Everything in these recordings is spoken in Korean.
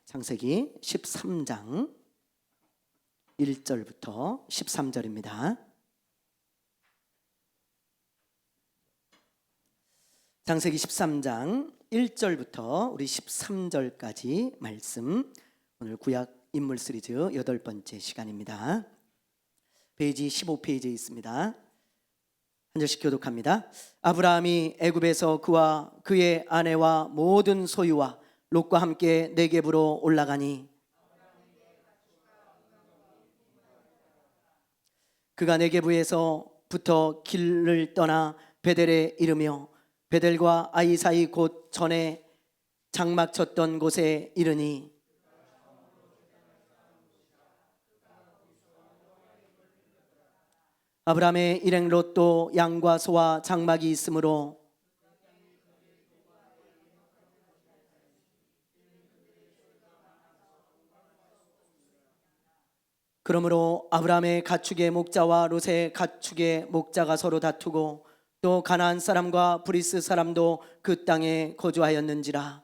창세기 13장 1절부터 13절입니다. 창세기 13장 1절부터 우리 13절까지 말씀, 오늘 구약 인물 시리즈 8번째 시간입니다. 페이지 15페이지에 있습니다. 한 절씩 교독합니다. 아브라함이 애굽에서 그와 그의 아내와 모든 소유와 롯과 함께 네겝으로 올라가니 그가 네겝에서부터 길을 떠나 베델에 이르며 베델과 아이 사이 곧 전에 장막 쳤던 곳에 이르니 아브라함의 일행 롯도 양과 소와 장막이 있으므로 그러므로 아브라함의 가축의 목자와 롯의 가축의 목자가 서로 다투고 또 가나안 사람과 브리스 사람도 그 땅에 거주하였는지라.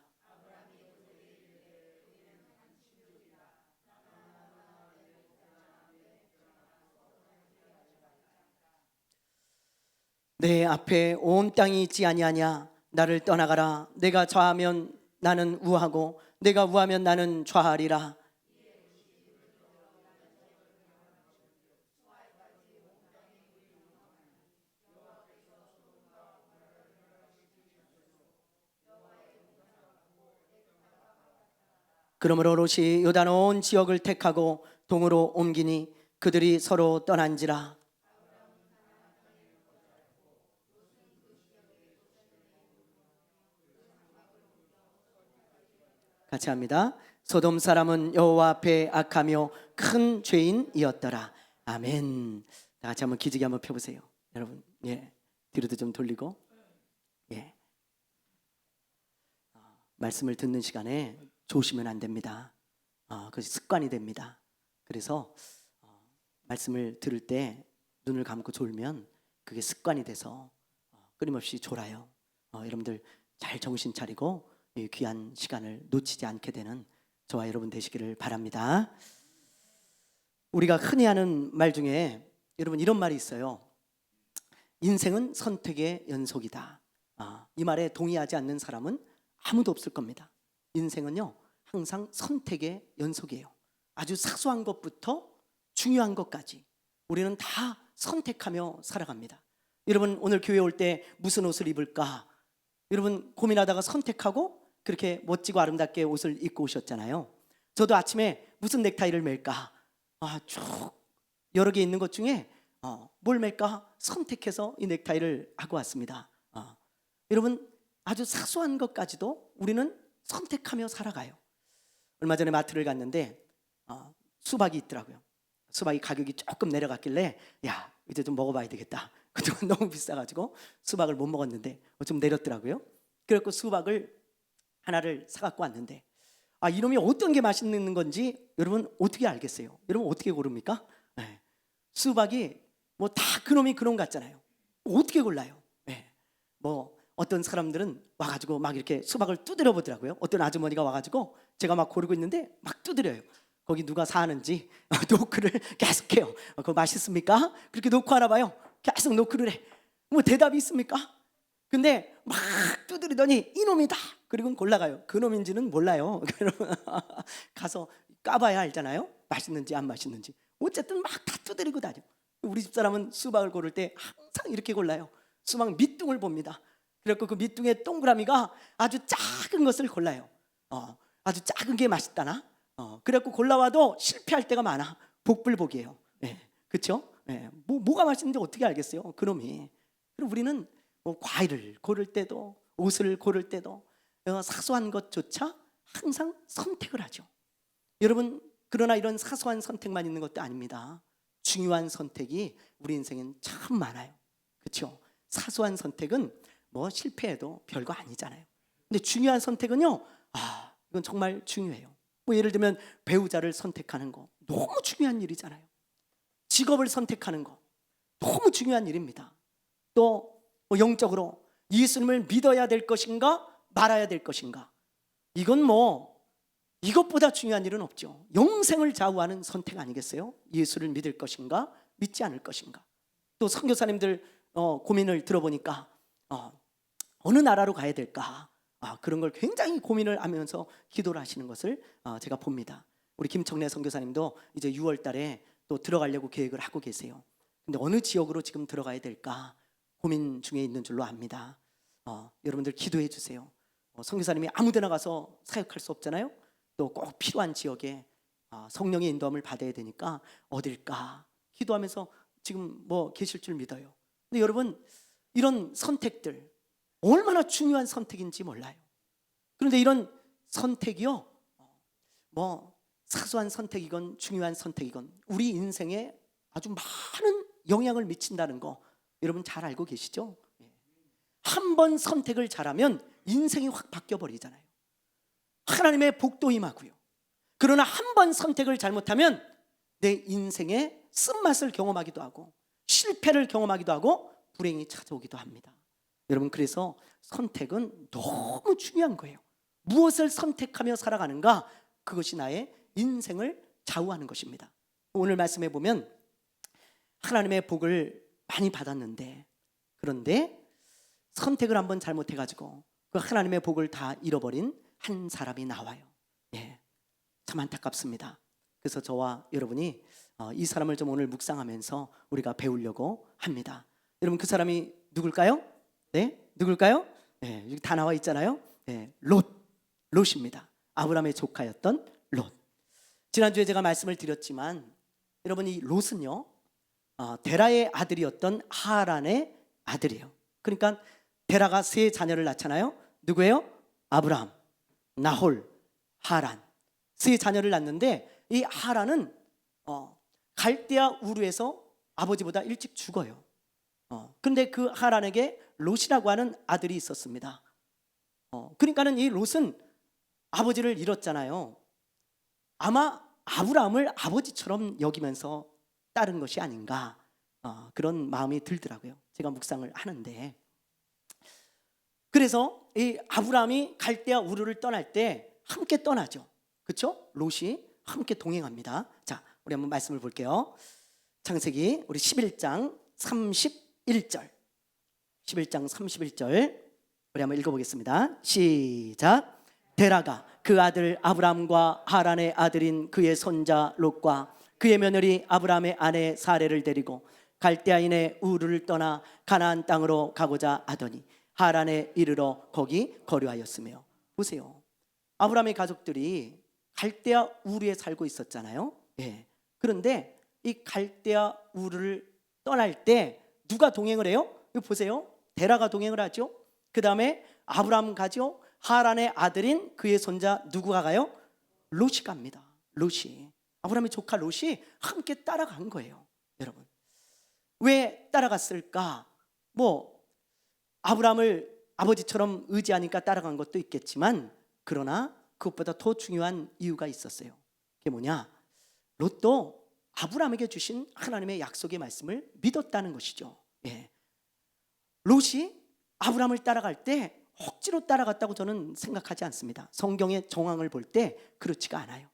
내 앞에 온 땅이 있지 아니하냐. 나를 떠나가라. 내가 좌하면 나는 우하고 내가 우하면 나는 좌하리라. 그러므로 롯이 요단 온 지역을 택하고 동으로 옮기니 그들이 서로 떠난지라. 같이 합니다. 소돔 사람은 여호와 앞에 악하며 큰 죄인이었더라. 아멘. 다 같이 한번 기지개 한번 펴보세요. 여러분, 뒤로도 좀 돌리고, 말씀을 듣는 시간에 좋으시면 안 됩니다. 그것이 습관이 됩니다. 그래서 말씀을 들을 때 눈을 감고 졸면 그게 습관이 돼서 끊임없이 졸아요. 여러분들 잘 정신 차리고 이 귀한 시간을 놓치지 않게 되는 저와 여러분 되시기를 바랍니다. 우리가 흔히 하는 말 중에 여러분 이런 말이 있어요. 인생은 선택의 연속이다. 이 말에 동의하지 않는 사람은 아무도 없을 겁니다. 인생은요 항상 선택의 연속이에요. 아주 사소한 것부터 중요한 것까지 우리는 다 선택하며 살아갑니다. 여러분 오늘 교회 올 때 무슨 옷을 입을까? 여러분 고민하다가 선택하고 그렇게 멋지고 아름답게 옷을 입고 오셨잖아요. 저도 아침에 무슨 넥타이를 맬까? 쭉 여러 개 있는 것 중에 뭘 맬까? 선택해서 이 넥타이를 하고 왔습니다. 여러분 아주 사소한 것까지도 우리는 선택하며 살아가요. 얼마 전에 마트를 갔는데 수박이 있더라고요. 수박이 가격이 조금 내려갔길래 야 이제 좀 먹어봐야 되겠다. 그동안 너무 비싸가지고 수박을 못 먹었는데 좀 내렸더라고요. 그래서 수박을 하나를 사갖고 왔는데 이놈이 어떤 게 맛있는 건지 여러분 어떻게 알겠어요? 여러분 어떻게 고릅니까? 수박이 뭐 다 그놈이 그놈 같잖아요. 어떻게 골라요? 뭐 어떤 사람들은 와가지고 막 이렇게 수박을 두드려 보더라고요. 어떤 아주머니가 와가지고 제가 막 고르고 있는데 막 두드려요. 거기 누가 사는지 노크를 계속해요. 그거 맛있습니까? 그렇게 놓고 하나 봐요. 계속 노크를 해. 뭐 대답이 있습니까? 근데 막 두드리더니 이놈이다. 그리고 골라가요. 그놈인지는 몰라요. 가서 까봐야 알잖아요. 맛있는지 안 맛있는지. 어쨌든 막 다 두드리고 다녀. 우리 집사람은 수박을 고를 때 항상 이렇게 골라요. 수박 밑둥을 봅니다. 그래서 그 밑둥의 동그라미가 아주 작은 것을 골라요. 아주 작은 게 맛있다나. 그래갖고 골라와도 실패할 때가 많아. 복불복이에요. 그렇죠? 뭐가 맛있는지 어떻게 알겠어요? 그놈이. 그리고 우리는 뭐 과일을 고를 때도 옷을 고를 때도 사소한 것조차 항상 선택을 하죠. 여러분 그러나 이런 사소한 선택만 있는 것도 아닙니다. 중요한 선택이 우리 인생엔 참 많아요. 그렇죠? 사소한 선택은 뭐 실패해도 별거 아니잖아요. 근데 중요한 선택은요 이건 정말 중요해요. 뭐 예를 들면 배우자를 선택하는 거 너무 중요한 일이잖아요. 직업을 선택하는 거 너무 중요한 일입니다. 또 뭐 영적으로 예수님을 믿어야 될 것인가 말아야 될 것인가, 이건 뭐 이것보다 중요한 일은 없죠. 영생을 좌우하는 선택 아니겠어요? 예수를 믿을 것인가 믿지 않을 것인가. 또 선교사님들 고민을 들어보니까 어느 나라로 가야 될까, 그런 걸 굉장히 고민을 하면서 기도를 하시는 것을 제가 봅니다. 우리 김청래 선교사님도 이제 6월 달에 또 들어가려고 계획을 하고 계세요. 근데 어느 지역으로 지금 들어가야 될까 고민 중에 있는 줄로 압니다. 여러분들 기도해 주세요. 선교사님이 아무 데나 가서 사역할 수 없잖아요. 또 꼭 필요한 지역에 성령의 인도함을 받아야 되니까 어딜까 기도하면서 지금 뭐 계실 줄 믿어요. 근데 여러분, 이런 선택들 얼마나 중요한 선택인지 몰라요. 그런데 이런 선택이요, 뭐 사소한 선택이건 중요한 선택이건 우리 인생에 아주 많은 영향을 미친다는 거 여러분 잘 알고 계시죠? 한 번 선택을 잘하면 인생이 확 바뀌어 버리잖아요. 하나님의 복도 임하고요. 그러나 한 번 선택을 잘못하면 내 인생의 쓴맛을 경험하기도 하고 실패를 경험하기도 하고 불행이 찾아오기도 합니다. 여러분, 그래서 선택은 너무 중요한 거예요. 무엇을 선택하며 살아가는가, 그것이 나의 인생을 좌우하는 것입니다. 오늘 말씀해 보면 하나님의 복을 많이 받았는데, 그런데 선택을 한번 잘못해가지고 그 하나님의 복을 다 잃어버린 한 사람이 나와요. 참 안타깝습니다. 그래서 저와 여러분이 이 사람을 좀 오늘 묵상하면서 우리가 배우려고 합니다. 여러분, 그 사람이 누굴까요? 누굴까요? 여기 다 나와 있잖아요. 롯입니다. 아브라함의 조카였던 롯. 지난주에 제가 말씀을 드렸지만 여러분, 이 롯은요 데라의 아들이었던 하란의 아들이에요. 그러니까 데라가 세 자녀를 낳잖아요. 누구예요? 아브라함, 나홀, 하란. 세 자녀를 낳는데 이 하란은 갈대아 우르에서 아버지보다 일찍 죽어요. 그런데 그 하란에게 롯이라고 하는 아들이 있었습니다. 그러니까는 이 롯은 아버지를 잃었잖아요. 아마 아브라함을 아버지처럼 여기면서 따른 것이 아닌가, 그런 마음이 들더라고요. 제가 묵상을 하는데, 그래서 이 아브라함이 갈대아 우르를 떠날 때 함께 떠나죠. 그렇죠? 롯이 함께 동행합니다. 자, 우리 한번 말씀을 볼게요. 창세기 우리 11장 31절 11장 31절 우리 한번 읽어보겠습니다. 시작. 데라가 그 아들 아브람과 하란의 아들인 그의 손자 롯과 그의 며느리 아브람의 아내 사레를 데리고 갈대아인의 우르를 떠나 가나안 땅으로 가고자 하더니 하란에 이르러 거기 거류하였으며. 보세요, 아브람의 가족들이 갈대아 우르에 살고 있었잖아요. 그런데 이 갈대아 우르를 떠날 때 누가 동행을 해요? 이거 보세요. 데라가 동행을 하죠. 그 다음에 아브람 가죠. 하란의 아들인 그의 손자 누구가 가요? 롯이 갑니다. 롯이, 아브람의 조카 롯이 함께 따라간 거예요. 여러분, 왜 따라갔을까? 뭐 아브람을 아버지처럼 의지하니까 따라간 것도 있겠지만, 그러나 그것보다 더 중요한 이유가 있었어요. 그게 뭐냐? 롯도 아브람에게 주신 하나님의 약속의 말씀을 믿었다는 것이죠. 롯이 아브람을 따라갈 때 억지로 따라갔다고 저는 생각하지 않습니다. 성경의 정황을 볼 때 그렇지가 않아요.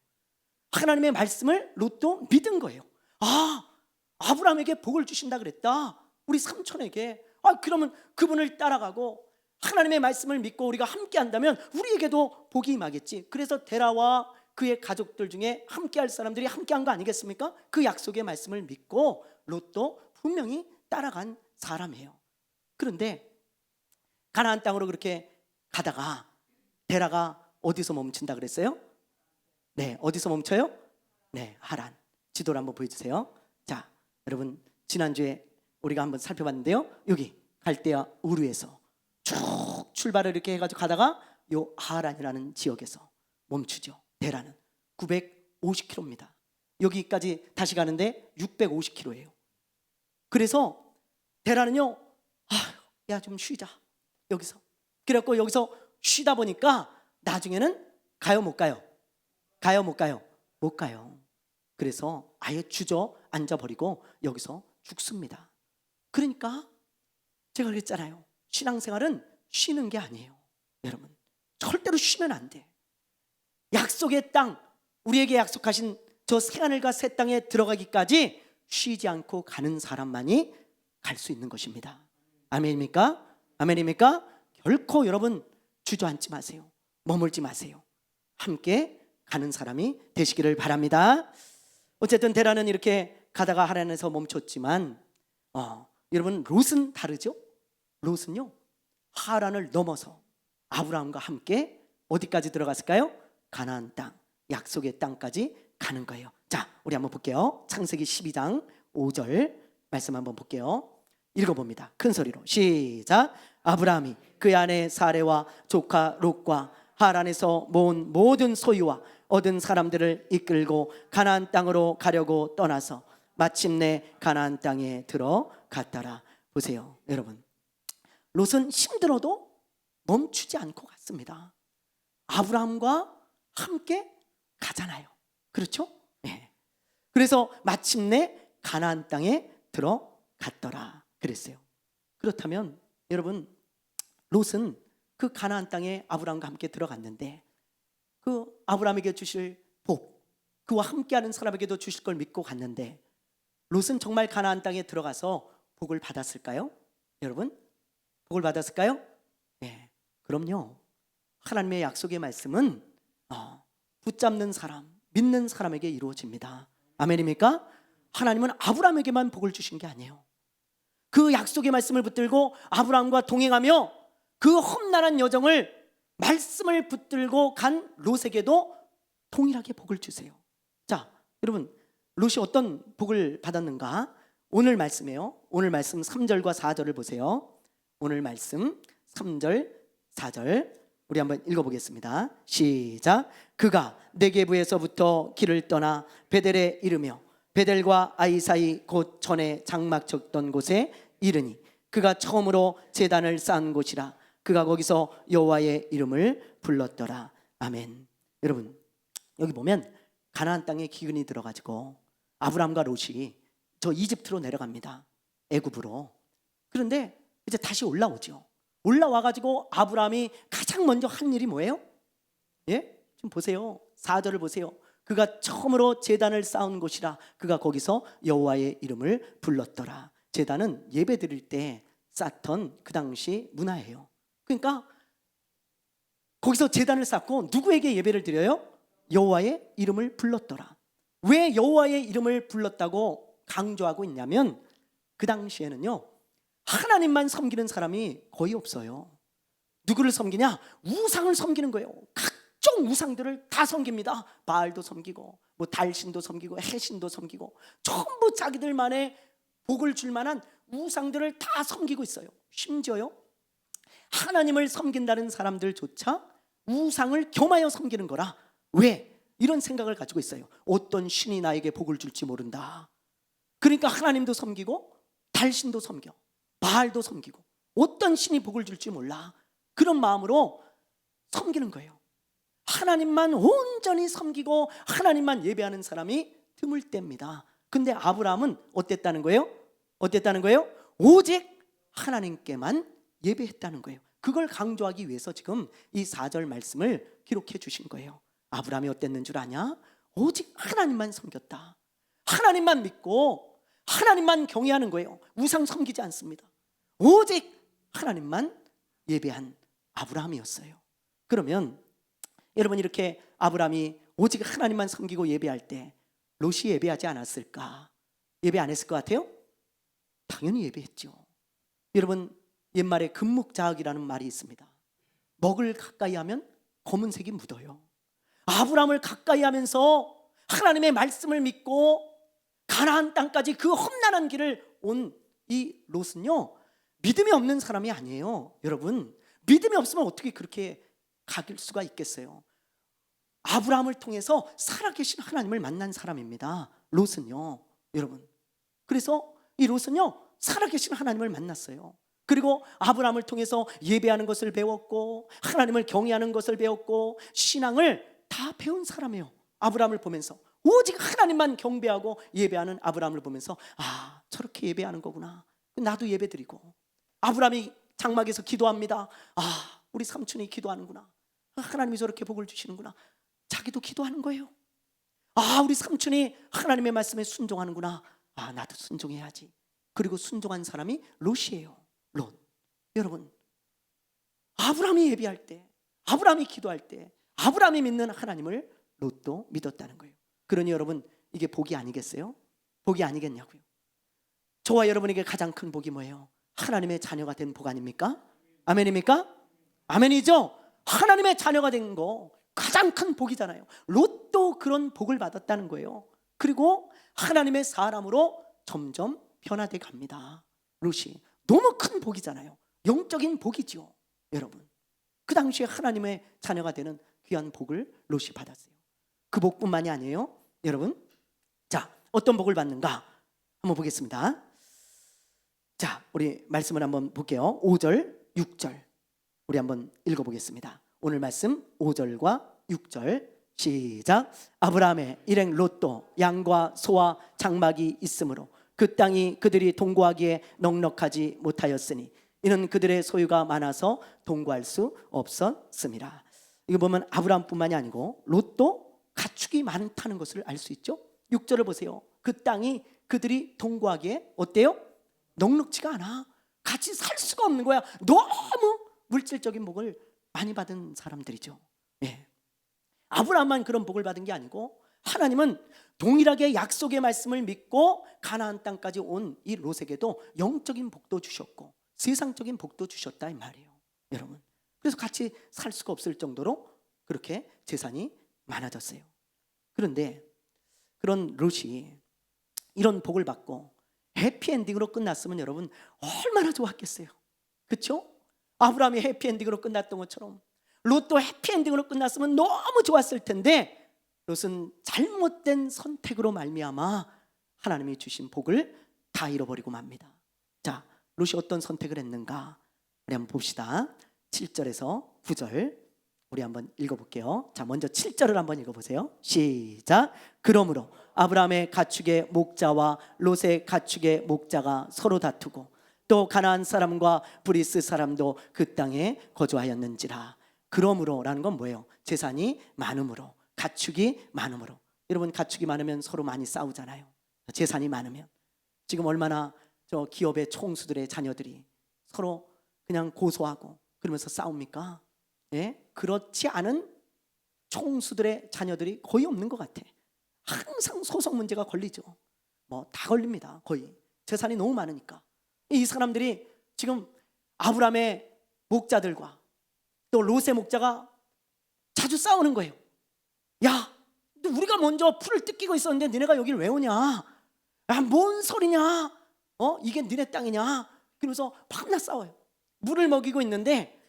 하나님의 말씀을 롯도 믿은 거예요. 아브람에게 복을 주신다 그랬다, 우리 삼촌에게. 그러면 그분을 따라가고 하나님의 말씀을 믿고 우리가 함께 한다면 우리에게도 복이 임하겠지. 그래서 데라와 그의 가족들 중에 함께 할 사람들이 함께 한 거 아니겠습니까? 그 약속의 말씀을 믿고 롯도 분명히 따라간 사람이에요. 그런데 가나안 땅으로 그렇게 가다가 데라가 어디서 멈춘다 그랬어요? 어디서 멈춰요? 하란. 지도를 한번 보여주세요. 자, 여러분, 지난주에 우리가 한번 살펴봤는데요, 여기 갈대아 우르에서 쭉 출발을 이렇게 해가지고 가다가 요 하란이라는 지역에서 멈추죠. 데라는 950km입니다. 여기까지 다시 가는데 650km예요. 그래서 데라는요, 야, 좀 쉬자 여기서. 그래갖고 여기서 쉬다 보니까 나중에는 가요 못 가요? 가요 못 가요? 못 가요. 그래서 아예 주저앉아 버리고 여기서 죽습니다. 그러니까 제가 그랬잖아요, 신앙생활은 쉬는 게 아니에요. 여러분, 절대로 쉬면 안 돼. 약속의 땅, 우리에게 약속하신 저 새하늘과 새 땅에 들어가기까지 쉬지 않고 가는 사람만이 갈 수 있는 것입니다. 아멘입니까? 아멘입니까? 결코 여러분 주저앉지 마세요. 머물지 마세요. 함께 가는 사람이 되시기를 바랍니다. 어쨌든 데라는 이렇게 가다가 하란에서 멈췄지만 여러분 롯은 다르죠? 롯은요 하란을 넘어서 아브라함과 함께 어디까지 들어갔을까요? 가나안 땅, 약속의 땅까지 가는 거예요. 자, 우리 한번 볼게요. 창세기 12장 5절 말씀 한번 볼게요. 읽어봅니다. 큰 소리로 시작. 아브라함이 그의 아내 사레와 조카 롯과 하란에서 모은 모든 소유와 얻은 사람들을 이끌고 가나안 땅으로 가려고 떠나서 마침내 가나안 땅에 들어갔더라. 보세요, 여러분. 롯은 힘들어도 멈추지 않고 갔습니다. 아브라함과 함께 가잖아요. 그렇죠? 네. 그래서 마침내 가나안 땅에 들어갔더라 그랬어요. 그렇다면 여러분, 롯은 그 가나안 땅에 아브라함과 함께 들어갔는데 그 아브라함에게 주실 복, 그와 함께하는 사람에게도 주실 걸 믿고 갔는데 롯은 정말 가나안 땅에 들어가서 복을 받았을까요? 여러분, 복을 받았을까요? 네, 그럼요. 하나님의 약속의 말씀은 붙잡는 사람, 믿는 사람에게 이루어집니다. 아멘입니까? 하나님은 아브라함에게만 복을 주신 게 아니에요. 그 약속의 말씀을 붙들고 아브라함과 동행하며 그 험난한 여정을 말씀을 붙들고 간 롯에게도 동일하게 복을 주세요. 자, 여러분, 롯이 어떤 복을 받았는가? 오늘 말씀이에요. 오늘 말씀 3절과 4절을 보세요. 오늘 말씀 3절, 4절 우리 한번 읽어보겠습니다. 시작. 그가 네게부에서부터 길을 떠나 베델에 이르며 베델과 아이 사이 곧 전에 장막 쳤던 곳에 이르니 그가 처음으로 제단을 쌓은 곳이라. 그가 거기서 여호와의 이름을 불렀더라. 아멘. 여러분, 여기 보면 가나안 땅에 기근이 들어가지고 아브라함과 롯이 저 이집트로 내려갑니다. 애굽으로. 그런데 이제 다시 올라오죠. 올라와가지고 아브라함이 가장 먼저 한 일이 뭐예요? 예? 좀 보세요. 4절을 보세요. 그가 처음으로 제단을 쌓은 곳이라. 그가 거기서 여호와의 이름을 불렀더라. 제단은 예배 드릴 때 쌓던 그 당시 문화예요. 그러니까 거기서 제단을 쌓고 누구에게 예배를 드려요? 여호와의 이름을 불렀더라. 왜 여호와의 이름을 불렀다고 강조하고 있냐면 그 당시에는요 하나님만 섬기는 사람이 거의 없어요. 누구를 섬기냐? 우상을 섬기는 거예요. 각종 우상들을 다 섬깁니다. 바알도 섬기고 뭐 달신도 섬기고 해신도 섬기고 전부 자기들만의 복을 줄 만한 우상들을 다 섬기고 있어요. 심지어요 하나님을 섬긴다는 사람들조차 우상을 겸하여 섬기는 거라. 왜? 이런 생각을 가지고 있어요. 어떤 신이 나에게 복을 줄지 모른다. 그러니까 하나님도 섬기고 달신도 섬겨 바알도 섬기고 어떤 신이 복을 줄지 몰라. 그런 마음으로 섬기는 거예요. 하나님만 온전히 섬기고 하나님만 예배하는 사람이 드물 때입니다. 근데 아브라함은 어땠다는 거예요? 어땠다는 거예요? 오직 하나님께만 예배했다는 거예요. 그걸 강조하기 위해서 지금 이 4절 말씀을 기록해 주신 거예요. 아브라함이 어땠는 줄 아냐? 오직 하나님만 섬겼다. 하나님만 믿고 하나님만 경외하는 거예요. 우상 섬기지 않습니다. 오직 하나님만 예배한 아브라함이었어요. 그러면 여러분, 이렇게 아브라함이 오직 하나님만 섬기고 예배할 때 롯이 예배하지 않았을까? 예배 안 했을 것 같아요? 당연히 예배했죠. 여러분, 옛말에 금묵자학이라는 말이 있습니다. 먹을 가까이 하면 검은색이 묻어요. 아브라함을 가까이 하면서 하나님의 말씀을 믿고 가나안 땅까지 그 험난한 길을 온 이 롯은요 믿음이 없는 사람이 아니에요. 여러분, 믿음이 없으면 어떻게 그렇게 갈 수가 있겠어요? 아브라함을 통해서 살아계신 하나님을 만난 사람입니다. 롯은요, 여러분. 그래서 이 롯은요 살아계신 하나님을 만났어요. 그리고 아브라함을 통해서 예배하는 것을 배웠고 하나님을 경외하는 것을 배웠고 신앙을 다 배운 사람이에요. 아브라함을 보면서 오직 하나님만 경배하고 예배하는 아브라함을 보면서 저렇게 예배하는 거구나. 나도 예배드리고. 아브라함이 장막에서 기도합니다. 우리 삼촌이 기도하는구나. 하나님이 저렇게 복을 주시는구나. 자기도 기도하는 거예요. 우리 삼촌이 하나님의 말씀에 순종하는구나. 나도 순종해야지. 그리고 순종한 사람이 롯이에요. 롯. 여러분, 아브라함이 예비할 때, 아브라함이 기도할 때, 아브라함이 믿는 하나님을 롯도 믿었다는 거예요. 그러니 여러분, 이게 복이 아니겠어요? 복이 아니겠냐고요. 저와 여러분에게 가장 큰 복이 뭐예요? 하나님의 자녀가 된 복 아닙니까? 아멘입니까? 아멘이죠? 하나님의 자녀가 된 거 가장 큰 복이잖아요. 롯도 그런 복을 받았다는 거예요. 그리고 하나님의 사람으로 점점 변화돼 갑니다. 롯이 너무 큰 복이잖아요. 영적인 복이죠. 여러분, 그 당시에 하나님의 자녀가 되는 귀한 복을 롯이 받았어요. 그 복뿐만이 아니에요. 여러분, 자, 어떤 복을 받는가 한번 보겠습니다. 자, 우리 말씀을 한번 볼게요. 5절, 6절 우리 한번 읽어보겠습니다. 오늘 말씀 5절과 6절 시작. 아브라함의 일행 롯도 양과 소와 장막이 있으므로 그 땅이 그들이 동거하기에 넉넉하지 못하였으니 이는 그들의 소유가 많아서 동거할 수 없었음이라. 이거 보면 아브라함뿐만이 아니고 롯도 가축이 많다는 것을 알 수 있죠. 6절을 보세요. 그 땅이 그들이 동거하기에 어때요? 넉넉지가 않아. 같이 살 수가 없는 거야. 너무 물질적인 복을 많이 받은 사람들이죠. 예. 아브라함만 그런 복을 받은 게 아니고 하나님은 동일하게 약속의 말씀을 믿고 가나안 땅까지 온 이 롯에게도 영적인 복도 주셨고 세상적인 복도 주셨다 이 말이에요. 여러분, 그래서 같이 살 수가 없을 정도로 그렇게 재산이 많아졌어요. 그런데 그런 롯이 이런 복을 받고 해피엔딩으로 끝났으면 여러분 얼마나 좋았겠어요. 그렇죠? 아브라함이 해피엔딩으로 끝났던 것처럼 롯도 해피엔딩으로 끝났으면 너무 좋았을 텐데 롯은 잘못된 선택으로 말미암아 하나님이 주신 복을 다 잃어버리고 맙니다. 자, 롯이 어떤 선택을 했는가 우리 한번 봅시다. 7절에서 9절 우리 한번 읽어볼게요. 자, 먼저 7절을 한번 읽어보세요. 시작. 그러므로 아브라함의 가축의 목자와 롯의 가축의 목자가 서로 다투고 또 가나안 사람과 브리스 사람도 그 땅에 거주하였는지라. 그러므로라는 건 뭐예요? 재산이 많음으로, 가축이 많음으로. 여러분, 가축이 많으면 서로 많이 싸우잖아요. 재산이 많으면. 지금 얼마나 저 기업의 총수들의 자녀들이 서로 그냥 고소하고 그러면서 싸웁니까? 예? 그렇지 않은 총수들의 자녀들이 거의 없는 것 같아. 항상 소송 문제가 걸리죠. 뭐 다 걸립니다. 거의 재산이 너무 많으니까. 이 사람들이 지금 아브라함의 목자들과 또 롯의 목자가 자주 싸우는 거예요. 야, 우리가 먼저 풀을 뜯기고 있었는데 니네가 여기를 왜 오냐? 야, 뭔 소리냐? 이게 니네 땅이냐? 그러면서 밤낮 싸워요. 물을 먹이고 있는데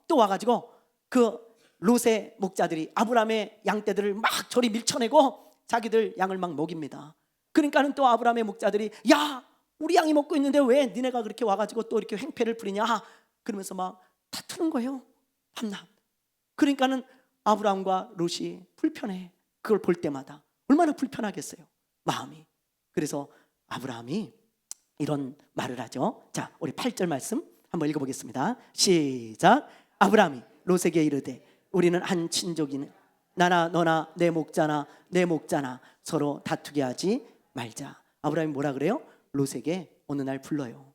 또 와가지고 그 롯의 목자들이 아브라함의 양떼들을 막 저리 밀쳐내고 자기들 양을 막 먹입니다. 그러니까는 또 아브라함의 목자들이 야, 우리 양이 먹고 있는데 왜 니네가 그렇게 와가지고 또 이렇게 횡패를 부리냐? 그러면서 막 다투는 거예요. 밤낮. 그러니까는 아브라함과 롯이 불편해. 그걸 볼 때마다 얼마나 불편하겠어요, 마음이. 그래서 아브라함이 이런 말을 하죠. 자, 우리 8절 말씀 한번 읽어보겠습니다. 시작. 아브라함이 롯에게 이르되 우리는 한 친족이니 나나 너나 내 목자나 내 목자나 서로 다투게 하지 말자. 아브라함이 뭐라 그래요? 롯에게 어느 날 불러요.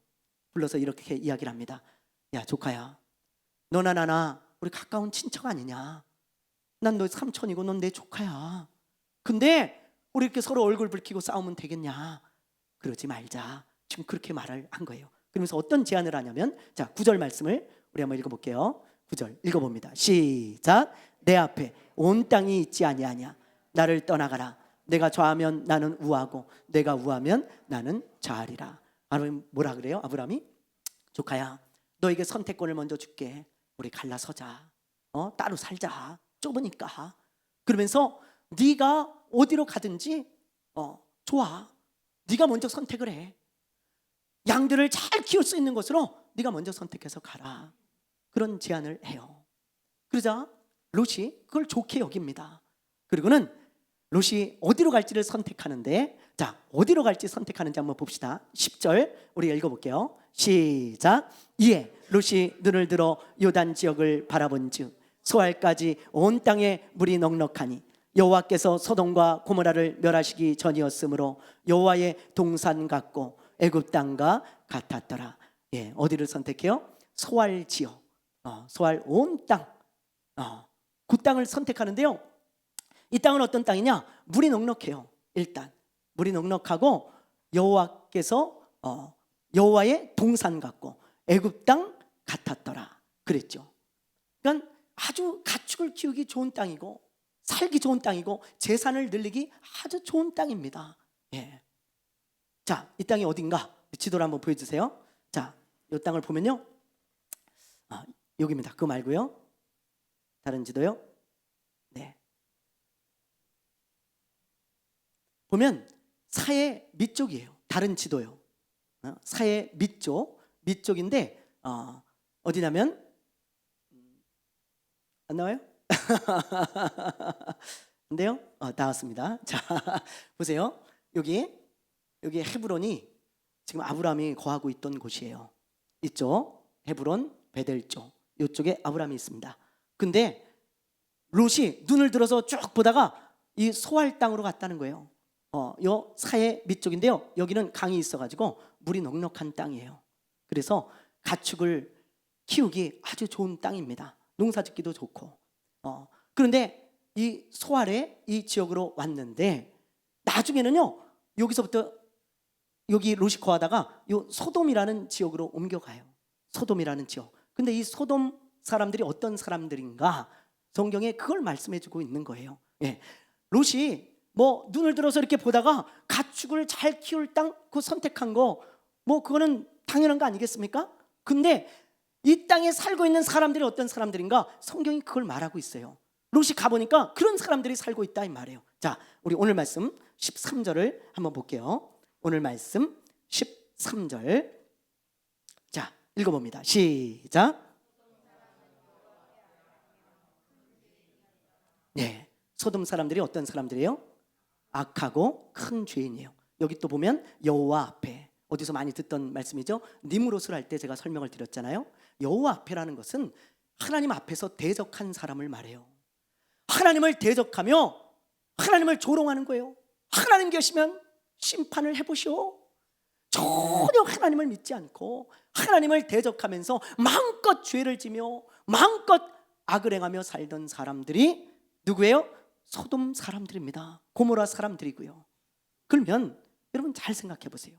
불러서 이렇게 이야기를 합니다. 야, 조카야, 너나 나나 우리 가까운 친척 아니냐? 난 너 삼촌이고 넌 내 조카야. 근데 우리 이렇게 서로 얼굴 붉히고 싸우면 되겠냐? 그러지 말자. 지금 그렇게 말을 한 거예요. 그러면서 어떤 제안을 하냐면, 자, 9절 말씀을 우리 한번 읽어볼게요. 9절 읽어봅니다. 시작. 내 앞에 온 땅이 있지 아니하냐? 나를 떠나가라. 내가 좌하면 나는 우하고 내가 우하면 나는 좌하리라. 아브라함이 뭐라 그래요? 아브라함이 조카야, 너에게 선택권을 먼저 줄게. 우리 갈라서자. 따로 살자. 좁으니까. 그러면서 네가 어디로 가든지 좋아. 네가 먼저 선택을 해. 양들을 잘 키울 수 있는 곳으로 네가 먼저 선택해서 가라. 그런 제안을 해요. 그러자 롯이 그걸 좋게 여깁니다. 그리고는 롯이 어디로 갈지를 선택하는데, 자, 어디로 갈지 선택하는지 한번 봅시다. 10절 우리가 읽어볼게요. 시작. 이에 롯이 눈을 들어 요단 지역을 바라본즉 소알까지 온 땅에 물이 넉넉하니 여호와께서 소돔과 고모라를 멸하시기 전이었으므로 여호와의 동산 같고 애굽 땅과 같았더라. 예, 어디를 선택해요? 소알 지역, 소알 온 땅, 그 땅을 선택하는데요. 이 땅은 어떤 땅이냐? 물이 넉넉해요. 일단 물이 넉넉하고 여호와께서 여호와의 동산 같고 애굽 땅 같았더라 그랬죠. 그러니까 아주 가축을 키우기 좋은 땅이고 살기 좋은 땅이고 재산을 늘리기 아주 좋은 땅입니다. 예. 자, 이 땅이 어딘가 지도를 한번 보여주세요. 자, 이 땅을 보면요, 여기입니다. 그거 말고요, 다른 지도요. 네. 보면 사해 밑쪽이에요. 다른 지도요. 사해 밑쪽인데 어디냐면 안 나와요? 근데요, 나왔습니다. 자, 보세요. 여기 헤브론이 지금 아브라함이 거하고 있던 곳이에요. 이쪽 헤브론 베델 쪽, 이쪽에 아브라함이 있습니다. 근데 롯이 눈을 들어서 쭉 보다가 이 소알 땅으로 갔다는 거예요. 요 사해 밑쪽인데요, 여기는 강이 있어가지고 물이 넉넉한 땅이에요. 그래서 가축을 키우기 아주 좋은 땅입니다. 농사짓기도 좋고. 그런데 이 소알의 이 지역으로 왔는데 나중에는요, 여기서부터 여기 롯이 거하다가 요 소돔이라는 지역으로 옮겨가요. 소돔이라는 지역. 근데 이 소돔 사람들이 어떤 사람들인가 성경에 그걸 말씀해주고 있는 거예요. 예. 롯이 뭐 눈을 들어서 이렇게 보다가 가축을 잘 키울 땅 그 선택한 거 뭐 그거는 당연한 거 아니겠습니까? 근데 이 땅에 살고 있는 사람들이 어떤 사람들인가 성경이 그걸 말하고 있어요. 롯이 가보니까 그런 사람들이 살고 있다 이 말이에요. 자, 우리 오늘 말씀 13절을 한번 볼게요. 오늘 말씀 13절. 자, 읽어봅니다. 시작. 네, 소돔 사람들이 어떤 사람들이에요? 악하고 큰 죄인이에요. 여기 또 보면 여호와 앞에, 어디서 많이 듣던 말씀이죠. 니므롯을 할 때 제가 설명을 드렸잖아요. 여호와 앞에라는 것은 하나님 앞에서 대적한 사람을 말해요. 하나님을 대적하며 하나님을 조롱하는 거예요. 하나님 계시면 심판을 해보시오. 전혀 하나님을 믿지 않고 하나님을 대적하면서 마음껏 죄를 지며 마음껏 악을 행하며 살던 사람들이 누구예요? 소돔 사람들입니다. 고모라 사람들이고요. 그러면 여러분 잘 생각해 보세요.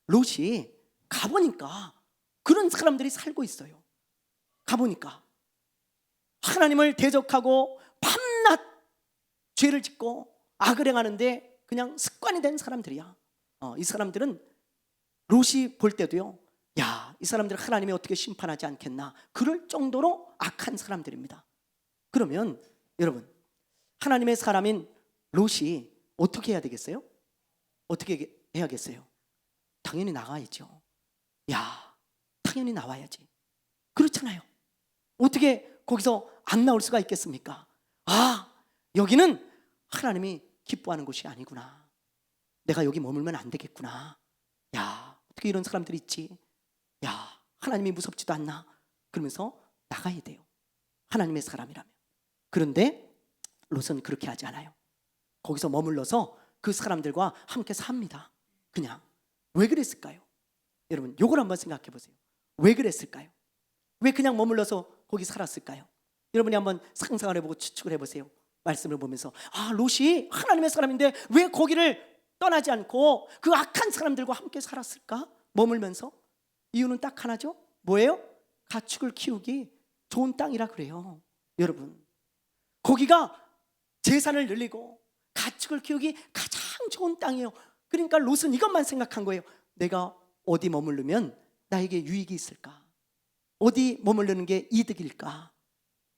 롯이 가보니까 그런 사람들이 살고 있어요. 가보니까 하나님을 대적하고 밤낮 죄를 짓고 악을 행하는데 그냥 습관이 된 사람들이야. 이 사람들은 롯이 볼 때도요, 야, 이 사람들 하나님이 어떻게 심판하지 않겠나, 그럴 정도로 악한 사람들입니다. 그러면 여러분, 하나님의 사람인 롯이 어떻게 해야 되겠어요? 어떻게 해야겠어요? 당연히 나가야죠. 야, 당연히 나와야지. 그렇잖아요. 어떻게 거기서 안 나올 수가 있겠습니까? 여기는 하나님이 기뻐하는 곳이 아니구나. 내가 여기 머물면 안 되겠구나. 야, 어떻게 이런 사람들이 있지? 야, 하나님이 무섭지도 않나? 그러면서 나가야 돼요. 하나님의 사람이라면. 그런데 롯은 그렇게 하지 않아요. 거기서 머물러서 그 사람들과 함께 삽니다. 그냥. 왜 그랬을까요? 여러분, 요걸 한번 생각해 보세요. 왜 그랬을까요? 왜 그냥 머물러서 거기 살았을까요? 여러분이 한번 상상을 해보고 추측을 해보세요. 말씀을 보면서 롯이 하나님의 사람인데 왜 거기를 떠나지 않고 그 악한 사람들과 함께 살았을까? 머물면서. 이유는 딱 하나죠. 뭐예요? 가축을 키우기 좋은 땅이라 그래요. 여러분, 거기가 재산을 늘리고 가축을 키우기 가장 좋은 땅이에요. 그러니까 롯은 이것만 생각한 거예요. 내가 어디 머무르면 나에게 유익이 있을까? 어디 머무르는 게 이득일까?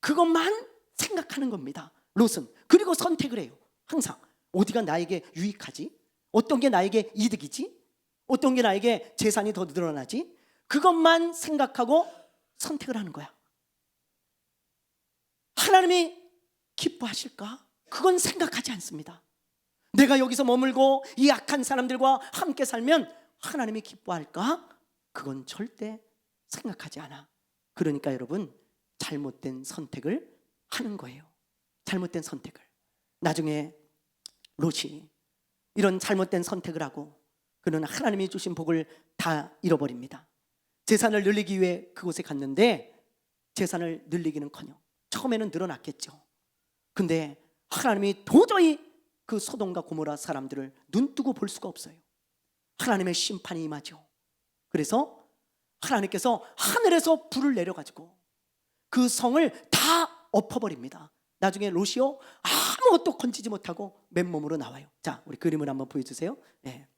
그것만 생각하는 겁니다, 롯은. 그리고 선택을 해요. 항상 어디가 나에게 유익하지? 어떤 게 나에게 이득이지? 어떤 게 나에게 재산이 더 늘어나지? 그것만 생각하고 선택을 하는 거야. 하나님이 기뻐하실까? 그건 생각하지 않습니다. 내가 여기서 머물고 이 악한 사람들과 함께 살면 하나님이 기뻐할까? 그건 절대 생각하지 않아. 그러니까 여러분, 잘못된 선택을 하는 거예요. 잘못된 선택을. 나중에 롯이 이런 잘못된 선택을 하고 그는 하나님이 주신 복을 다 잃어버립니다. 재산을 늘리기 위해 그곳에 갔는데 재산을 늘리기는커녕 처음에는 늘어났겠죠. 근데 하나님이 도저히 그 소돔과 고모라 사람들을 눈뜨고 볼 수가 없어요. 하나님의 심판이 임하죠. 그래서 하나님께서 하늘에서 불을 내려가지고 그 성을 다 엎어버립니다. 나중에 롯이요 아무것도 건지지 못하고 맨몸으로 나와요. 자, 우리 그림을 한번 보여주세요. 네.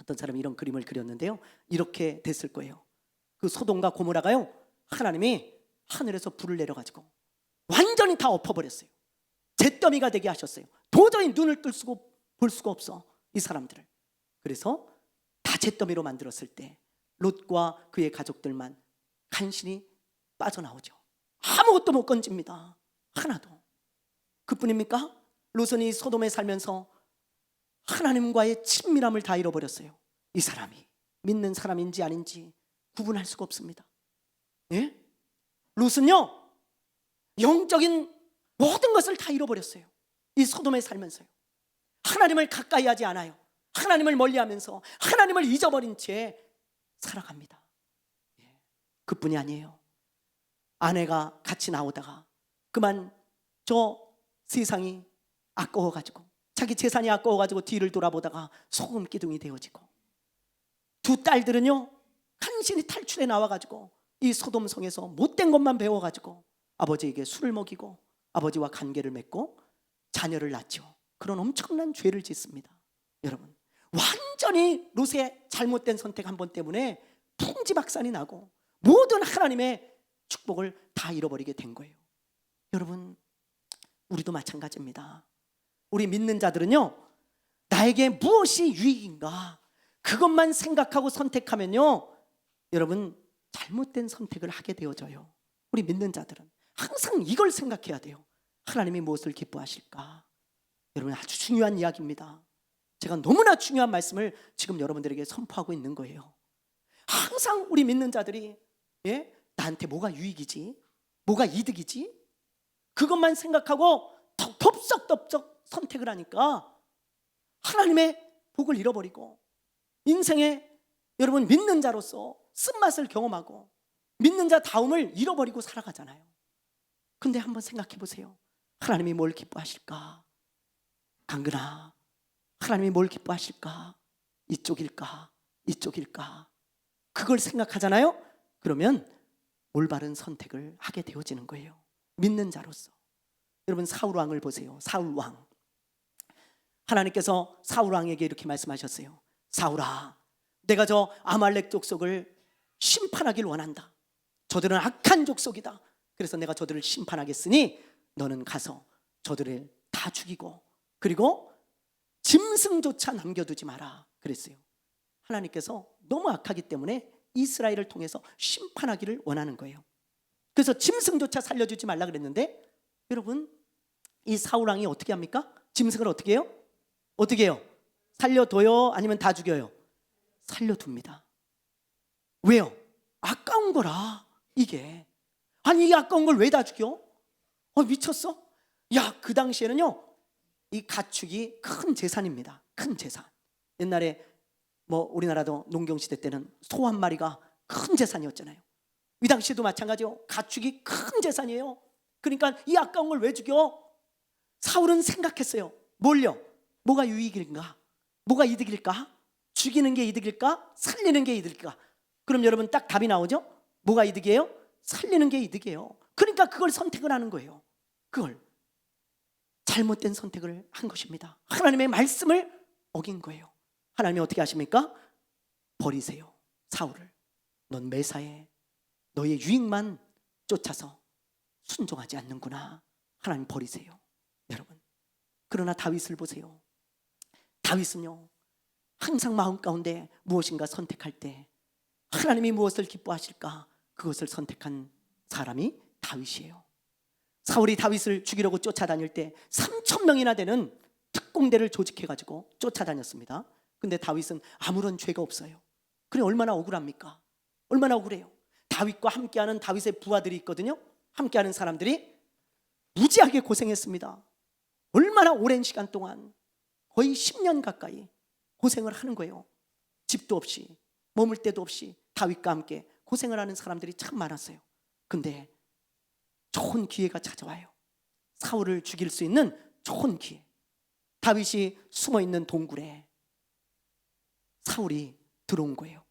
어떤 사람이 이런 그림을 그렸는데요, 이렇게 됐을 거예요. 그 소돔과 고모라가요 하나님이 하늘에서 불을 내려가지고 완전히 다 엎어버렸어요. 잿더미가 되게 하셨어요. 도저히 눈을 볼 수가 없어, 이 사람들을. 그래서 다 잿더미로 만들었을 때 롯과 그의 가족들만 간신히 빠져나오죠. 아무것도 못 건집니다. 하나도. 그뿐입니까? 롯은 이 소돔에 살면서 하나님과의 친밀함을 다 잃어버렸어요. 이 사람이 믿는 사람인지 아닌지 구분할 수가 없습니다. 예? 롯은요 영적인 모든 것을 다 잃어버렸어요. 이 소돔에 살면서요. 하나님을 가까이 하지 않아요. 하나님을 멀리하면서 하나님을 잊어버린 채 살아갑니다. 예. 그뿐이 아니에요. 아내가 같이 나오다가 그만 저 세상이 아까워가지고, 자기 재산이 아까워가지고 뒤를 돌아보다가 소금 기둥이 되어지고, 두 딸들은요 간신히 탈출해 나와가지고 이 소돔성에서 못된 것만 배워가지고 아버지에게 술을 먹이고 아버지와 관계를 맺고 자녀를 낳죠. 그런 엄청난 죄를 짓습니다. 여러분, 완전히 롯의 잘못된 선택 한 번 때문에 풍지박산이 나고 모든 하나님의 축복을 다 잃어버리게 된 거예요. 여러분, 우리도 마찬가지입니다. 우리 믿는 자들은요 나에게 무엇이 유익인가 그것만 생각하고 선택하면요 여러분 잘못된 선택을 하게 되어져요. 우리 믿는 자들은 항상 이걸 생각해야 돼요. 하나님이 무엇을 기뻐하실까? 여러분, 아주 중요한 이야기입니다. 제가 너무나 중요한 말씀을 지금 여러분들에게 선포하고 있는 거예요. 항상 우리 믿는 자들이 나한테 뭐가 유익이지? 뭐가 이득이지? 그것만 생각하고 덥석덥석 선택을 하니까 하나님의 복을 잃어버리고 인생에 여러분 믿는 자로서 쓴맛을 경험하고 믿는 자 다움을 잃어버리고 살아가잖아요. 근데 한번 생각해 보세요. 하나님이 뭘 기뻐하실까? 강근아, 하나님이 뭘 기뻐하실까? 이쪽일까? 이쪽일까? 그걸 생각하잖아요. 그러면 올바른 선택을 하게 되어지는 거예요. 믿는 자로서. 여러분, 사울 왕을 보세요. 사울 왕. 하나님께서 사울 왕에게 이렇게 말씀하셨어요. 사울아, 내가 저 아말렉 족속을 심판하길 원한다. 저들은 악한 족속이다. 그래서 내가 저들을 심판하겠으니 너는 가서 저들을 다 죽이고 그리고 짐승조차 남겨두지 마라 그랬어요. 하나님께서 너무 악하기 때문에 이스라엘을 통해서 심판하기를 원하는 거예요. 그래서 짐승조차 살려주지 말라 그랬는데 여러분, 이 사울왕이 어떻게 합니까? 짐승을 어떻게 해요? 어떻게 해요? 살려둬요? 아니면 다 죽여요? 살려둡니다. 왜요? 아까운 거라. 이게 아니, 이 아까운 걸 왜 다 죽여? 미쳤어? 야, 그 당시에는요 이 가축이 큰 재산입니다. 큰 재산. 옛날에 우리나라도 농경시대 때는 소 한 마리가 큰 재산이었잖아요. 이 당시에도 마찬가지요. 가축이 큰 재산이에요. 그러니까 이 아까운 걸 왜 죽여? 사울은 생각했어요. 뭘요? 뭐가 유익일까? 뭐가 이득일까? 죽이는 게 이득일까? 살리는 게 이득일까? 그럼 여러분 딱 답이 나오죠? 뭐가 이득이에요? 살리는 게 이득이에요. 그러니까 그걸 선택을 하는 거예요. 그걸 잘못된 선택을 한 것입니다. 하나님의 말씀을 어긴 거예요. 하나님이 어떻게 하십니까? 버리세요. 사울을. 넌 매사에 너의 유익만 쫓아서 순종하지 않는구나. 하나님 버리세요. 여러분, 그러나 다윗을 보세요. 다윗은요 항상 마음 가운데 무엇인가 선택할 때 하나님이 무엇을 기뻐하실까 그것을 선택한 사람이 다윗이에요. 사울이 다윗을 죽이려고 쫓아다닐 때 3,000명이나 되는 특공대를 조직해가지고 쫓아다녔습니다. 근데 다윗은 아무런 죄가 없어요. 그래 얼마나 억울합니까? 얼마나 억울해요. 다윗과 함께하는 다윗의 부하들이 있거든요. 함께하는 사람들이 무지하게 고생했습니다. 얼마나 오랜 시간 동안 거의 10년 가까이 고생을 하는 거예요. 집도 없이 머물 데도 없이 다윗과 함께 고생을 하는 사람들이 참 많았어요. 근데 좋은 기회가 찾아와요. 사울을 죽일 수 있는 좋은 기회. 다윗이 숨어있는 동굴에 사울이 들어온 거예요.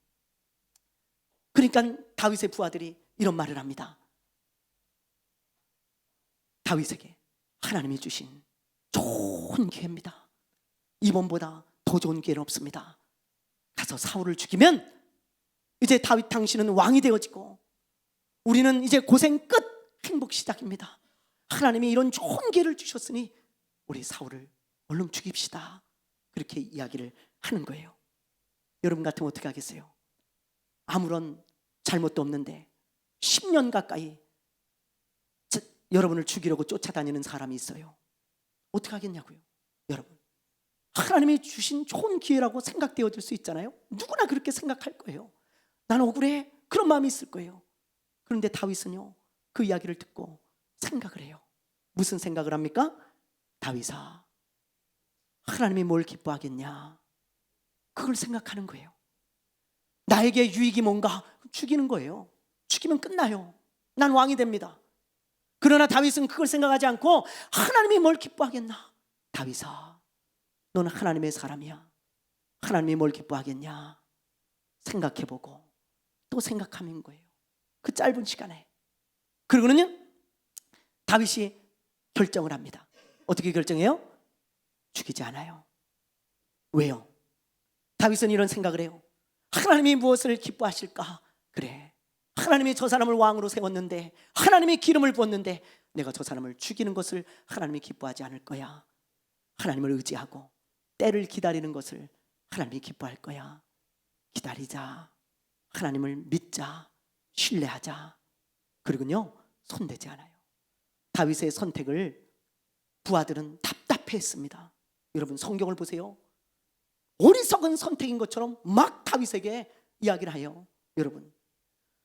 그러니까 다윗의 부하들이 이런 말을 합니다. 다윗에게 하나님이 주신 좋은 기회입니다. 이번보다 더 좋은 기회는 없습니다. 가서 사울을 죽이면 이제 다윗 당신은 왕이 되어지고 우리는 이제 고생 끝, 행복 시작입니다. 하나님이 이런 좋은 기회를 주셨으니 우리 사울을 얼른 죽입시다. 그렇게 이야기를 하는 거예요. 여러분 같으면 어떻게 하겠어요? 아무런 잘못도 없는데 10년 가까이 여러분을 죽이려고 쫓아다니는 사람이 있어요. 어떻게 하겠냐고요? 여러분, 하나님이 주신 좋은 기회라고 생각되어질 수 있잖아요. 누구나 그렇게 생각할 거예요. 난 억울해, 그런 마음이 있을 거예요. 그런데 다윗은요, 그 이야기를 듣고 생각을 해요. 무슨 생각을 합니까? 다윗아, 하나님이 뭘 기뻐하겠냐, 그걸 생각하는 거예요. 나에게 유익이 뭔가? 죽이는 거예요. 죽이면 끝나요. 난 왕이 됩니다. 그러나 다윗은 그걸 생각하지 않고 하나님이 뭘 기뻐하겠나? 다윗아, 너는 하나님의 사람이야. 하나님이 뭘 기뻐하겠냐? 생각해보고 또 생각하는 거예요. 그 짧은 시간에. 그러고는요, 다윗이 결정을 합니다. 어떻게 결정해요? 죽이지 않아요. 왜요? 다윗은 이런 생각을 해요. 하나님이 무엇을 기뻐하실까? 그래, 하나님이 저 사람을 왕으로 세웠는데, 하나님이 기름을 부었는데 내가 저 사람을 죽이는 것을 하나님이 기뻐하지 않을 거야. 하나님을 의지하고 때를 기다리는 것을 하나님이 기뻐할 거야. 기다리자. 하나님을 믿자. 신뢰하자. 그리고요, 손대지 않아요. 다윗의 선택을 부하들은 답답해했습니다. 여러분, 성경을 보세요. 어리석은 선택인 것처럼 막 다윗에게 이야기를 해요. 여러분,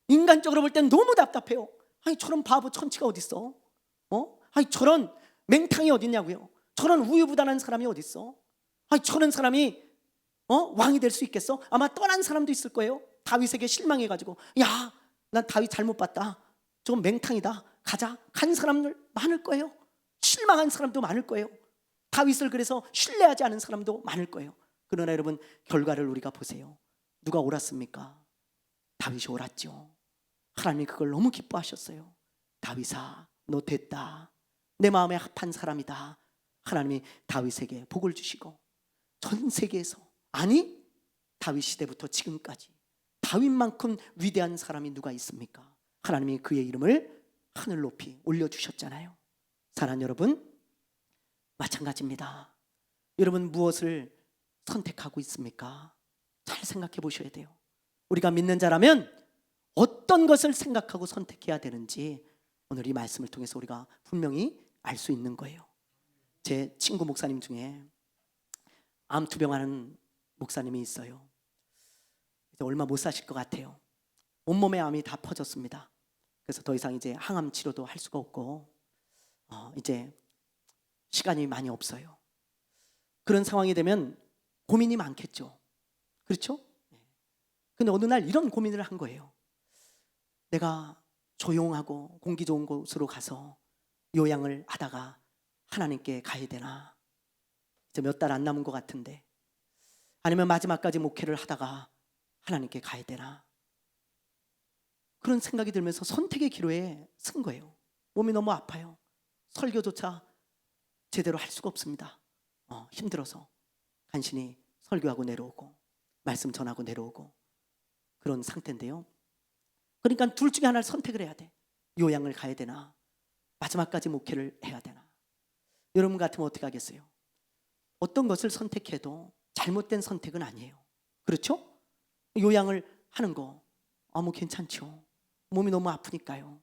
인간적으로 볼 땐 너무 답답해요. 아니, 저런 바보 천치가 어딨어? 아니, 저런 맹탕이 어딨냐고요? 저런 우유부단한 사람이 어딨어? 아니, 저런 사람이 왕이 될 수 있겠어? 아마 떠난 사람도 있을 거예요. 다윗에게 실망해가지고, 야, 난 다윗 잘못 봤다, 저건 맹탕이다, 가자. 간 사람들 많을 거예요. 실망한 사람도 많을 거예요. 다윗을 그래서 신뢰하지 않은 사람도 많을 거예요. 그러나 여러분, 결과를 우리가 보세요. 누가 옳았습니까? 다윗이 옳았죠. 하나님이 그걸 너무 기뻐하셨어요. 다윗아, 너 됐다. 내 마음에 합한 사람이다. 하나님이 다윗에게 복을 주시고, 전 세계에서, 아니 다윗 시대부터 지금까지 다윗만큼 위대한 사람이 누가 있습니까? 하나님이 그의 이름을 하늘 높이 올려주셨잖아요. 사랑하는 여러분, 마찬가지입니다. 여러분, 무엇을 선택하고 있습니까? 잘 생각해 보셔야 돼요. 우리가 믿는 자라면 어떤 것을 생각하고 선택해야 되는지 오늘 이 말씀을 통해서 우리가 분명히 알 수 있는 거예요. 제 친구 목사님 중에 암 투병하는 목사님이 있어요. 이제 얼마 못 사실 것 같아요. 온몸에 암이 다 퍼졌습니다. 그래서 더 이상 이제 항암 치료도 할 수가 없고 이제 시간이 많이 없어요. 그런 상황이 되면 고민이 많겠죠. 그렇죠? 근데 어느 날 이런 고민을 한 거예요. 내가 조용하고 공기 좋은 곳으로 가서 요양을 하다가 하나님께 가야 되나? 이제 몇 달 안 남은 것 같은데, 아니면 마지막까지 목회를 하다가 하나님께 가야 되나? 그런 생각이 들면서 선택의 기로에 쓴 거예요. 몸이 너무 아파요. 설교조차 제대로 할 수가 없습니다. 힘들어서 간신히 설교하고 내려오고 말씀 전하고 내려오고 그런 상태인데요. 그러니까 둘 중에 하나를 선택을 해야 돼. 요양을 가야 되나, 마지막까지 목회를 해야 되나. 여러분 같으면 어떻게 하겠어요? 어떤 것을 선택해도 잘못된 선택은 아니에요. 그렇죠? 요양을 하는 거 뭐 괜찮죠. 몸이 너무 아프니까요.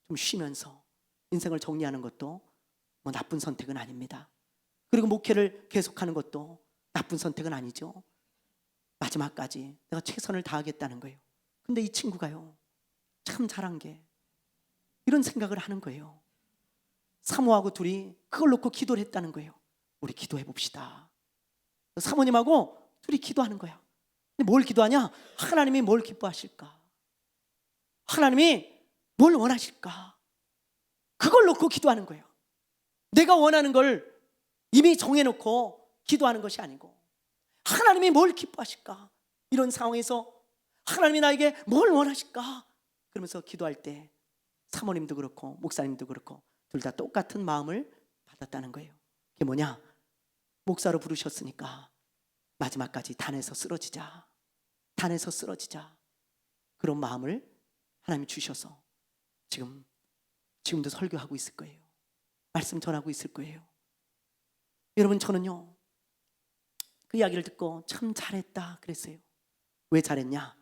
좀 쉬면서 인생을 정리하는 것도 뭐 나쁜 선택은 아닙니다. 그리고 목회를 계속하는 것도 나쁜 선택은 아니죠. 마지막까지 내가 최선을 다하겠다는 거예요. 근데 이 친구가요, 참 잘한 게 이런 생각을 하는 거예요. 사모하고 둘이 그걸 놓고 기도를 했다는 거예요. 우리 기도해 봅시다. 사모님하고 둘이 기도하는 거야. 근데 뭘 기도하냐? 하나님이 뭘 기뻐하실까? 하나님이 뭘 원하실까? 그걸 놓고 기도하는 거예요. 내가 원하는 걸 이미 정해놓고 기도하는 것이 아니고 하나님이 뭘 기뻐하실까? 이런 상황에서 하나님이 나에게 뭘 원하실까? 그러면서 기도할 때 사모님도 그렇고 목사님도 그렇고 둘 다 똑같은 마음을 받았다는 거예요. 그게 뭐냐? 목사로 부르셨으니까 마지막까지 단에서 쓰러지자, 단에서 쓰러지자, 그런 마음을 하나님이 주셔서 지금도 설교하고 있을 거예요. 말씀 전하고 있을 거예요. 여러분, 저는요 그 이야기를 듣고 참 잘했다 그랬어요. 왜 잘했냐?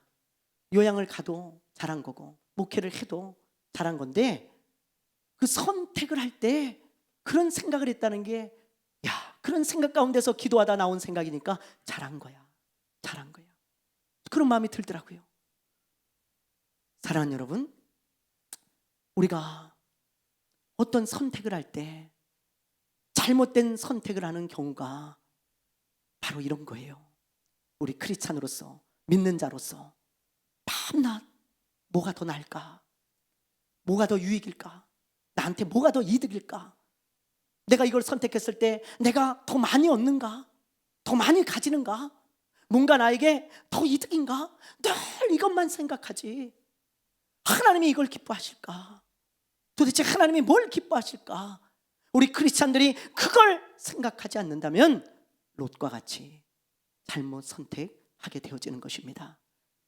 요양을 가도 잘한 거고 목회를 해도 잘한 건데, 그 선택을 할 때 그런 생각을 했다는 게, 그런 생각 가운데서 기도하다 나온 생각이니까 잘한 거야, 잘한 거야, 그런 마음이 들더라고요. 사랑하는 여러분, 우리가 어떤 선택을 할 때 잘못된 선택을 하는 경우가 바로 이런 거예요. 우리 크리스찬으로서, 믿는 자로서 밤낮 뭐가 더 나을까? 뭐가 더 유익일까? 나한테 뭐가 더 이득일까? 내가 이걸 선택했을 때 내가 더 많이 얻는가? 더 많이 가지는가? 뭔가 나에게 더 이득인가? 늘 이것만 생각하지. 하나님이 이걸 기뻐하실까? 도대체 하나님이 뭘 기뻐하실까? 우리 크리스찬들이 그걸 생각하지 않는다면 롯과 같이 잘못 선택하게 되어지는 것입니다.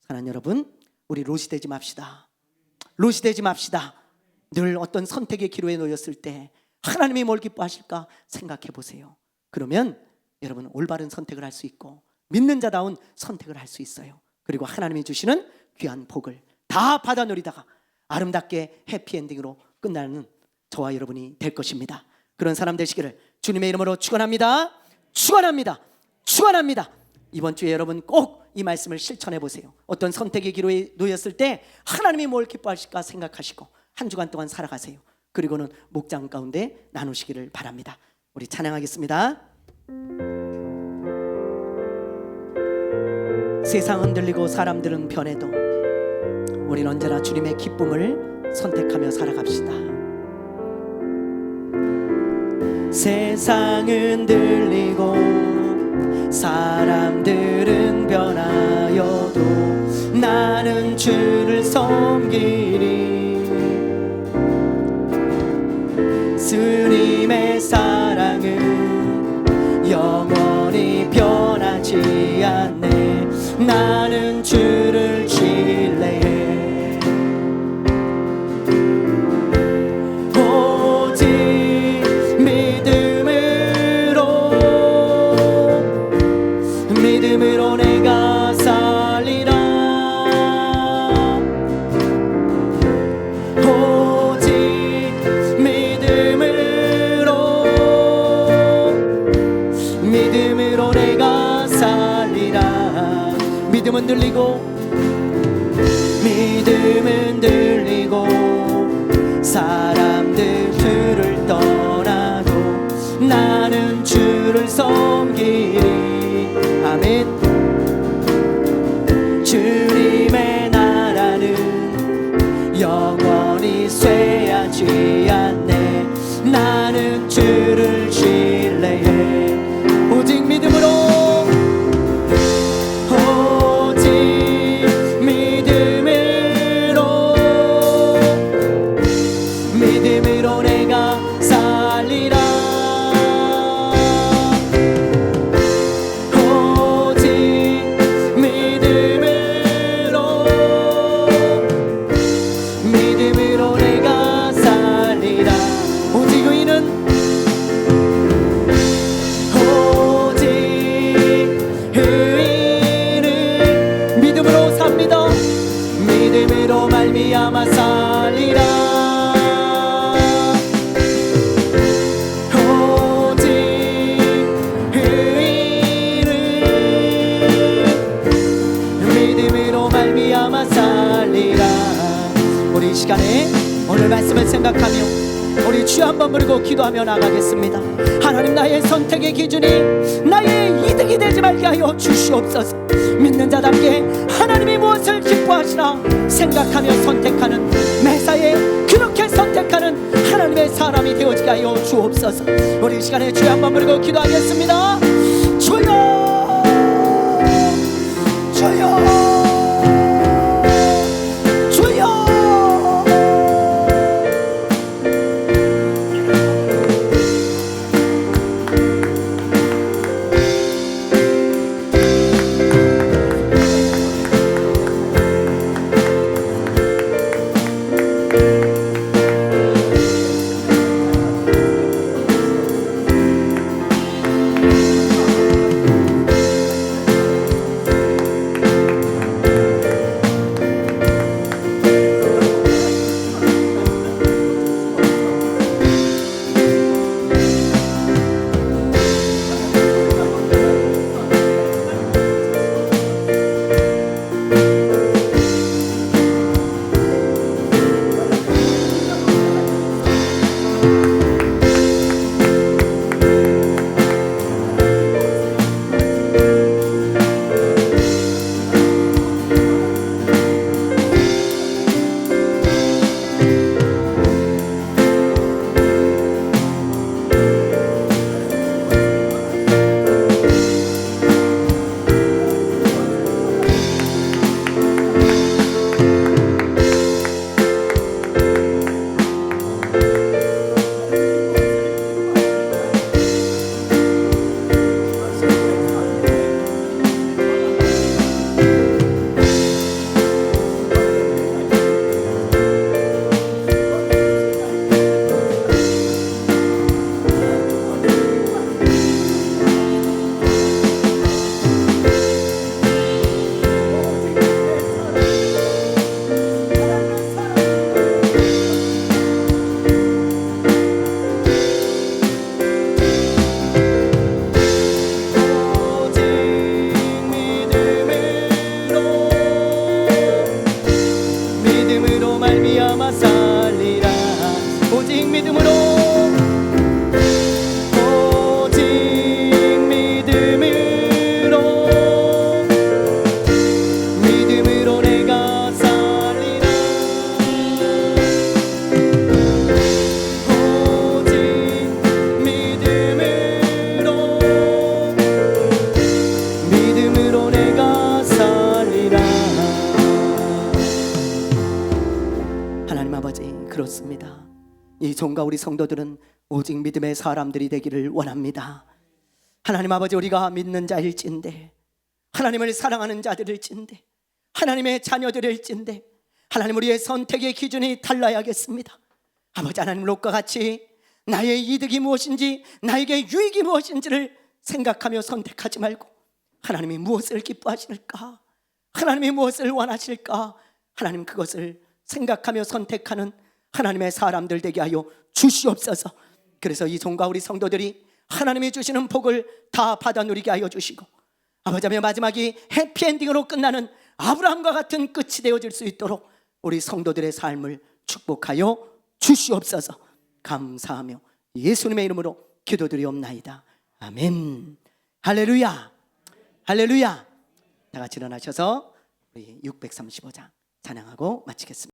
사랑하는 여러분, 우리 롯이 되지 맙시다. 롯이 되지 맙시다. 늘 어떤 선택의 기로에 놓였을 때 하나님이 뭘 기뻐하실까 생각해 보세요. 그러면 여러분 올바른 선택을 할 수 있고 믿는 자다운 선택을 할 수 있어요. 그리고 하나님이 주시는 귀한 복을 다 받아 누리다가 아름답게 해피엔딩으로 끝나는 저와 여러분이 될 것입니다. 그런 사람 되시기를 주님의 이름으로 축원합니다. 축원합니다. 축원합니다. 이번 주에 여러분 꼭 이 말씀을 실천해 보세요. 어떤 선택의 기로에 놓였을 때 하나님이 뭘 기뻐하실까 생각하시고 한 주간 동안 살아가세요. 그리고는 목장 가운데 나누시기를 바랍니다. 우리 찬양하겠습니다. 세상 흔들리고 사람들은 변해도 우리는 언제나 주님의 기쁨을 선택하며 살아갑시다. 세상은 흔들리고 사람들은 변하여도 나는 주를 섬기리. 주님의 사랑은 영원히 변하지 않네. 나는 주를 신뢰해. 오직 믿음으로 내가 살리라. 오직 믿음으로 내가 살리라. 믿음은 들리고 사람들 주를 떠나도 나는 주를 섬기리. 아멘. 주님의 나라는 영원히 쇠하지 않네. 나는 주를 신뢰해. 오직 믿음으로 내가 살리라. 오직 믿음으로 내가 살리라. 오직 의인은 믿음으로 삽니다. 믿음으로 말미암아 살리라. 우리 이 시간에 오늘 말씀을 생각하며 우리 주여 한번 부르고 기도하며 나가겠습니다. 하나님, 나의 선택의 기준이 나의 이득이 되지 말게 하여 주시옵소서. 믿는 자답게 하나님이 무엇을 기뻐하시나 생각하며 선택하는, 매사에 그렇게 선택하는 하나님의 사람이 되어지게 하여 주옵소서. 우리 이 시간에 주여 한번 부르고 기도하겠습니다. 주여, 주여, 그렇습니다. 이 종과 우리 성도들은 오직 믿음의 사람들이 되기를 원합니다. 하나님 아버지, 우리가 믿는 자일진데, 하나님을 사랑하는 자들일진데, 하나님의 자녀들일진데, 하나님, 우리의 선택의 기준이 달라야겠습니다. 아버지 하나님, 롯과 같이 나의 이득이 무엇인지, 나에게 유익이 무엇인지를 생각하며 선택하지 말고 하나님이 무엇을 기뻐하실까, 하나님이 무엇을 원하실까, 하나님 그것을 생각하며 선택하는 하나님의 사람들 되게 하여 주시옵소서. 그래서 이 종과 우리 성도들이 하나님이 주시는 복을 다 받아 누리게 하여 주시고, 아버지 마지막이 해피엔딩으로 끝나는 아브라함과 같은 끝이 되어질 수 있도록 우리 성도들의 삶을 축복하여 주시옵소서. 감사하며 예수님의 이름으로 기도드리옵나이다. 아멘. 할렐루야, 할렐루야. 다 같이 일어나셔서 우리 635장 찬양하고 마치겠습니다.